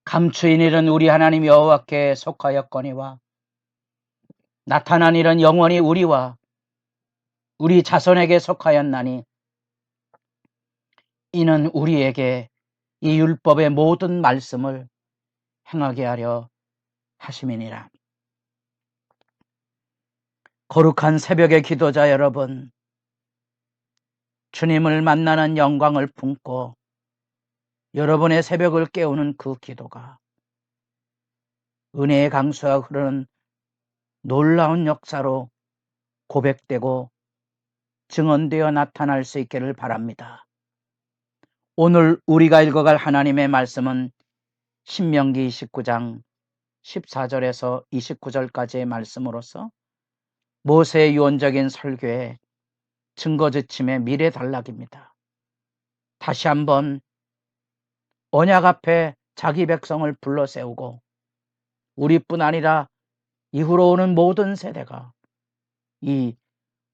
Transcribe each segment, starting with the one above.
감추인 일은 우리 하나님 여호와께 속하였거니와 나타난 일은 영원히 우리와 우리 자손에게 속하였나니 이는 우리에게 이 율법의 모든 말씀을 행하게 하려 하심이니라. 거룩한 새벽의 기도자 여러분, 주님을 만나는 영광을 품고 여러분의 새벽을 깨우는 그 기도가 은혜의 강수가 흐르는 놀라운 역사로 고백되고 증언되어 나타날 수 있기를 바랍니다. 오늘 우리가 읽어갈 하나님의 말씀은 신명기 29장 14절에서 29절까지의 말씀으로서 모세의 유언적인 설교의 증거지침의 미래 단락입니다. 다시 한번 언약 앞에 자기 백성을 불러 세우고 우리뿐 아니라 이후로 오는 모든 세대가 이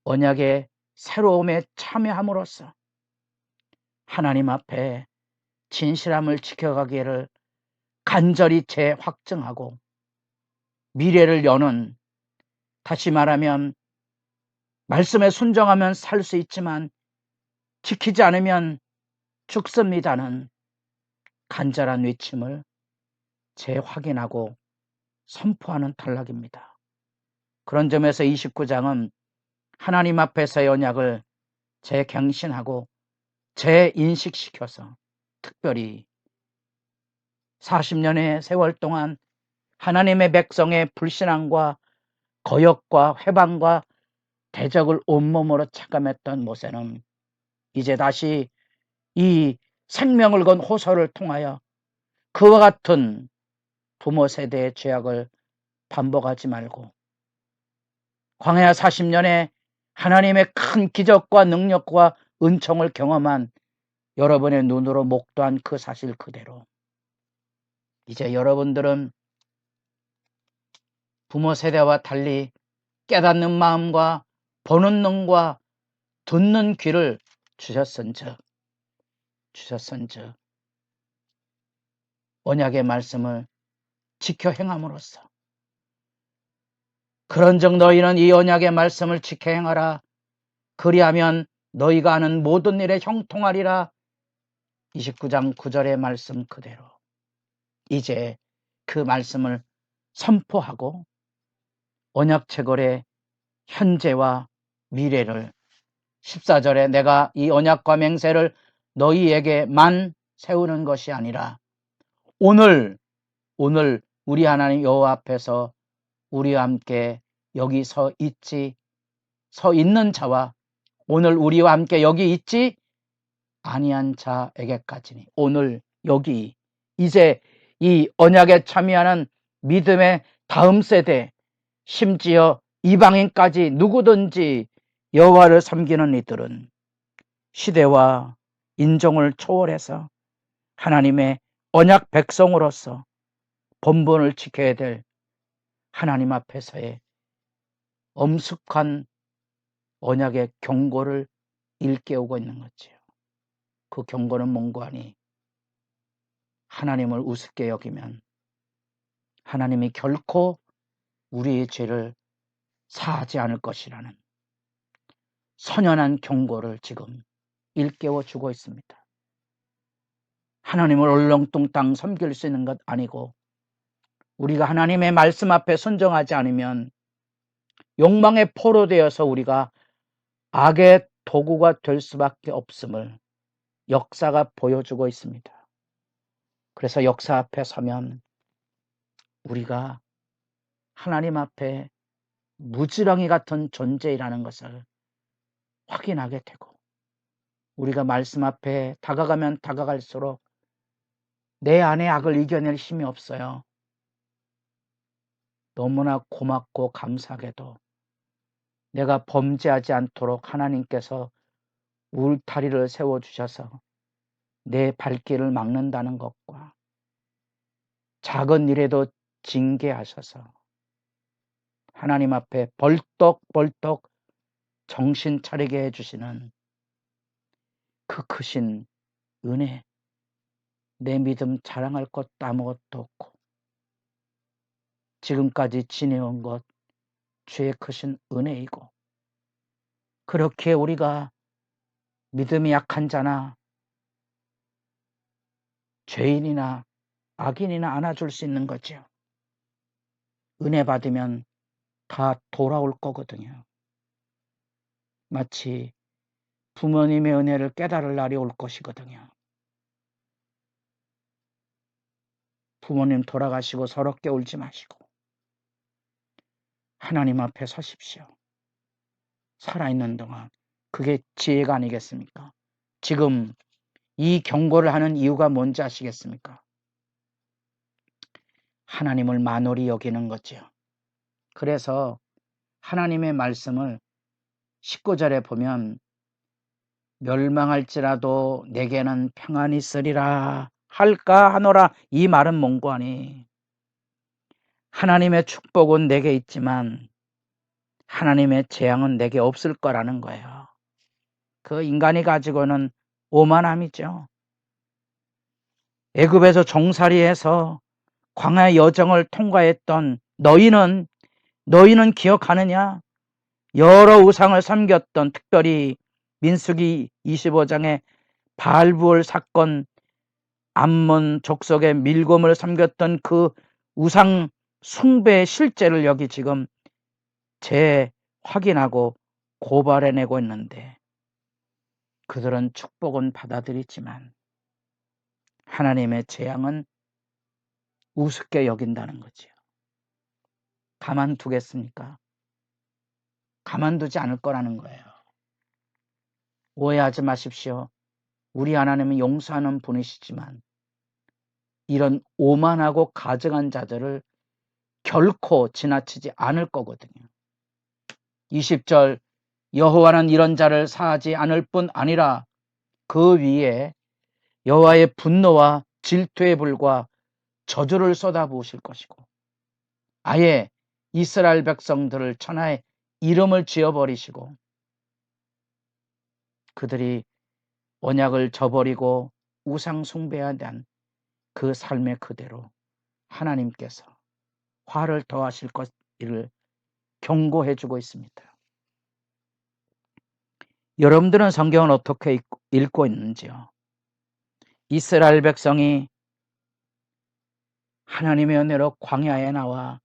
언약의 새로움에 참여함으로써 하나님 앞에 진실함을 지켜가기를 간절히 재확증하고 미래를 여는, 다시 말하면 말씀에 순종하면 살 수 있지만 지키지 않으면 죽습니다는 간절한 외침을 재확인하고 선포하는 단락입니다. 그런 점에서 29장은 하나님 앞에서의 언약을 재갱신하고 재인식시켜서 특별히 40년의 세월 동안 하나님의 백성의 불신앙과 거역과 회방과 대적을 온몸으로 체감했던 모세는 이제 다시 이 생명을 건 호소를 통하여 그와 같은 부모 세대의 죄악을 반복하지 말고 광야 40년에 하나님의 큰 기적과 능력과 은총을 경험한 여러분의 눈으로 목도한 그 사실 그대로 이제 여러분들은 부모 세대와 달리 깨닫는 마음과 보는 눈과 듣는 귀를 주셨은즉 언약의 말씀을 지켜 행함으로써 그런즉 너희는 이 언약의 말씀을 지켜 행하라. 그리하면 너희가 하는 모든 일에 형통하리라. 29장 9절의 말씀 그대로 이제 그 말씀을 선포하고 언약체결의 현재와 미래를 14절에 내가 이 언약과 맹세를 너희에게만 세우는 것이 아니라 오늘 우리 하나님 여호와 앞에서 우리와 함께 여기 서 있는 자와 오늘 우리와 함께 여기 있지 아니한 자에게까지니 오늘 여기 이제 이 언약에 참여하는 믿음의 다음 세대 심지어 이방인까지 누구든지 여호와를 섬기는 이들은 시대와 인종을 초월해서 하나님의 언약 백성으로서 본분을 지켜야 될 하나님 앞에서의 엄숙한 언약의 경고를 일깨우고 있는 거지요. 그 경고는 뭔고 하니 하나님을 우습게 여기면 하나님이 결코 우리의 죄를 사하지 않을 것이라는 선연한 경고를 지금 일깨워주고 있습니다. 하나님을 얼렁뚱땅 섬길 수 있는 것 아니고 우리가 하나님의 말씀 앞에 순종하지 않으면 욕망에 포로되어서 우리가 악의 도구가 될 수밖에 없음을 역사가 보여주고 있습니다. 그래서 역사 앞에 서면 우리가 하나님 앞에 무지렁이 같은 존재라는 것을 확인하게 되고 우리가 말씀 앞에 다가가면 다가갈수록 내 안에 악을 이겨낼 힘이 없어요. 너무나 고맙고 감사하게도 내가 범죄하지 않도록 하나님께서 울타리를 세워주셔서 내 발길을 막는다는 것과 작은 일에도 징계하셔서 하나님 앞에 벌떡벌떡 정신 차리게 해주시는 그 크신 은혜, 내 믿음 자랑할 것도 아무것도 없고 지금까지 지내온 것 주의 크신 은혜이고, 그렇게 우리가 믿음이 약한 자나 죄인이나 악인이나 안아줄 수 있는 거죠. 은혜 받으면 다 돌아올 거거든요. 마치 부모님의 은혜를 깨달을 날이 올 것이거든요. 부모님 돌아가시고 서럽게 울지 마시고 하나님 앞에 서십시오. 살아있는 동안. 그게 지혜가 아니겠습니까? 지금 이 경고를 하는 이유가 뭔지 아시겠습니까? 하나님을 만홀히 여기는 거죠. 그래서 하나님의 말씀을 19절에 보면 멸망할지라도 내게는 평안이 있으리라 할까 하노라. 이 말은 뭔고 하니, 하나님의 축복은 내게 있지만 하나님의 재앙은 내게 없을 거라는 거예요. 그 인간이 가지고는 오만함이죠. 애굽에서 종살이해서 광야의 여정을 통과했던 너희는 기억하느냐? 여러 우상을 섬겼던, 특별히 민수기 25장의 바알부올 사건, 암몬 족속의 밀곰을 섬겼던 그 우상 숭배의 실제를 여기 지금 재확인하고 고발해내고 있는데, 그들은 축복은 받아들이지만 하나님의 재앙은 우습게 여긴다는 거죠. 가만두겠습니까? 가만두지 않을 거라는 거예요. 오해하지 마십시오. 우리 하나님은 용서하는 분이시지만 이런 오만하고 가증한 자들을 결코 지나치지 않을 거거든요. 20절, 여호와는 이런 자를 사하지 않을 뿐 아니라 그 위에 여호와의 분노와 질투의 불과 저주를 쏟아부으실 것이고, 아예 이스라엘 백성들을 천하의 이름을 지어버리시고 그들이 언약을 저버리고 우상 숭배에 대한 그 삶의 그대로 하나님께서 화를 더하실 것을 경고해 주고 있습니다. 여러분들은 성경을 어떻게 읽고 있는지요? 이스라엘 백성이 하나님의 은혜로 광야에 나와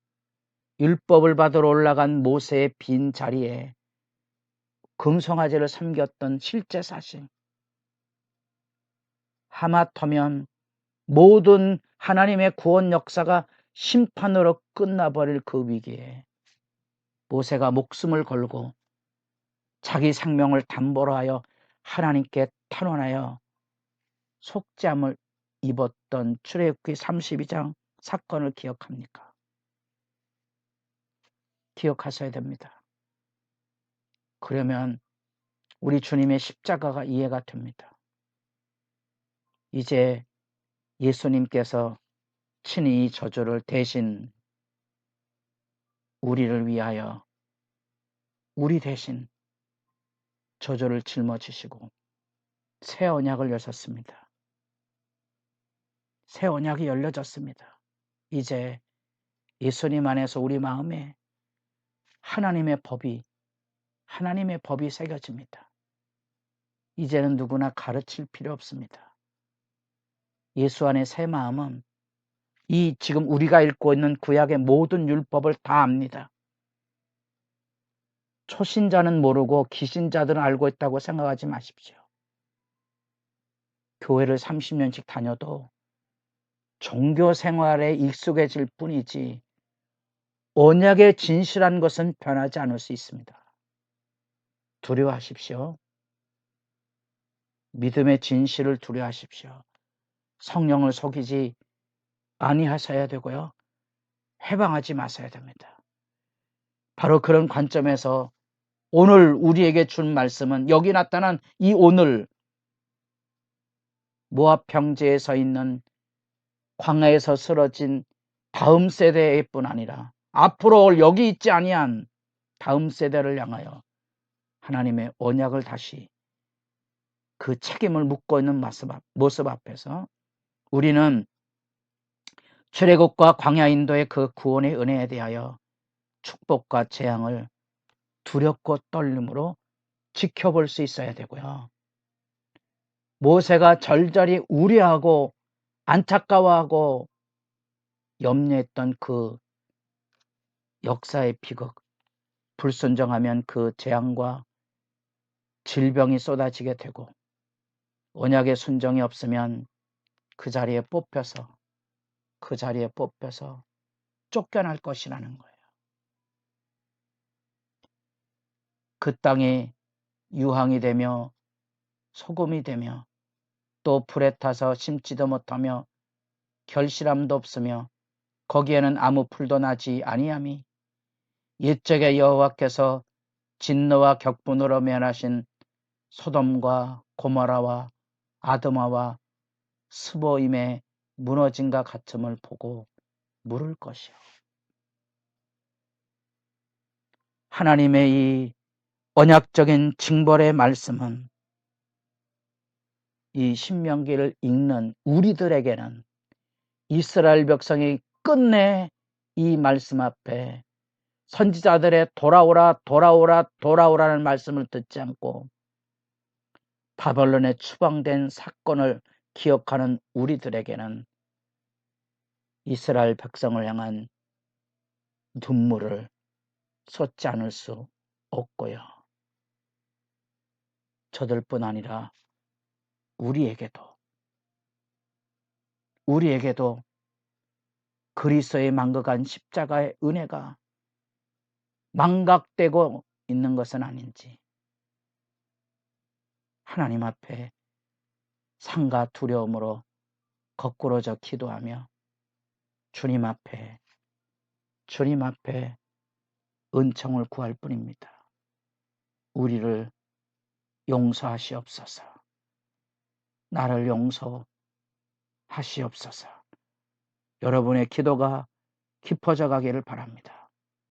율법을 받으러 올라간 모세의 빈 자리에 금송아지를 섬겼던 실제 사실, 하마터면 모든 하나님의 구원 역사가 심판으로 끝나버릴 그 위기에 모세가 목숨을 걸고 자기 생명을 담보로 하여 하나님께 탄원하여 속죄함을 입었던 출애굽기 32장 사건을 기억합니까? 기억하셔야 됩니다. 그러면 우리 주님의 십자가가 이해가 됩니다. 이제 예수님께서 친히 이 저주를 대신 우리를 위하여 우리 대신 저주를 짊어지시고 새 언약을 여셨습니다. 새 언약이 열려졌습니다. 이제 예수님 안에서 우리 마음에 하나님의 법이 새겨집니다. 이제는 누구나 가르칠 필요 없습니다. 예수 안의 새 마음은 이 지금 우리가 읽고 있는 구약의 모든 율법을 다 압니다. 초신자는 모르고 기신자들은 알고 있다고 생각하지 마십시오. 교회를 30년씩 다녀도 종교 생활에 익숙해질 뿐이지 언약의 진실한 것은 변하지 않을 수 있습니다. 두려워하십시오. 믿음의 진실을 두려워하십시오. 성령을 속이지 아니하셔야 되고요. 해방하지 마셔야 됩니다. 바로 그런 관점에서 오늘 우리에게 준 말씀은, 여기 나타난 이 오늘 모압 평지에 서 있는 광야에서 쓰러진 다음 세대의 뿐 아니라 앞으로 여기 있지 아니한 다음 세대를 향하여 하나님의 언약을 다시 그 책임을 묻고 있는 모습 앞에서 우리는 출애굽과 광야 인도의 그 구원의 은혜에 대하여 축복과 재앙을 두렵고 떨림으로 지켜볼 수 있어야 되고요. 모세가 절절히 우려하고 안타까워하고 염려했던 그 역사의 비극, 불순종하면 그 재앙과 질병이 쏟아지게 되고 언약의 순종이 없으면 그 자리에 뽑혀서 쫓겨날 것이라는 거예요. 그 땅이 유황이 되며 소금이 되며 또 불에 타서 심지도 못하며 결실함도 없으며 거기에는 아무 풀도 나지 아니함이 옛적에 여호와께서 진노와 격분으로 멸하신 소돔과 고모라와 아드마와 스보임의 무너짐과 같음을 보고 물을 것이요. 하나님의 이 언약적인 징벌의 말씀은 이 신명기를 읽는 우리들에게는 이스라엘 백성이 끝내 이 말씀 앞에 선지자들의 돌아오라는 말씀을 듣지 않고 바벨론에 추방된 사건을 기억하는 우리들에게는 이스라엘 백성을 향한 눈물을 쏟지 않을 수 없고요. 저들뿐 아니라 우리에게도 그리스도의 망각한 십자가의 은혜가 망각되고 있는 것은 아닌지 하나님 앞에 상과 두려움으로 거꾸로져 기도하며 주님 앞에 은총을 구할 뿐입니다. 우리를 용서하시옵소서. 나를 용서하시옵소서. 여러분의 기도가 깊어져 가기를 바랍니다.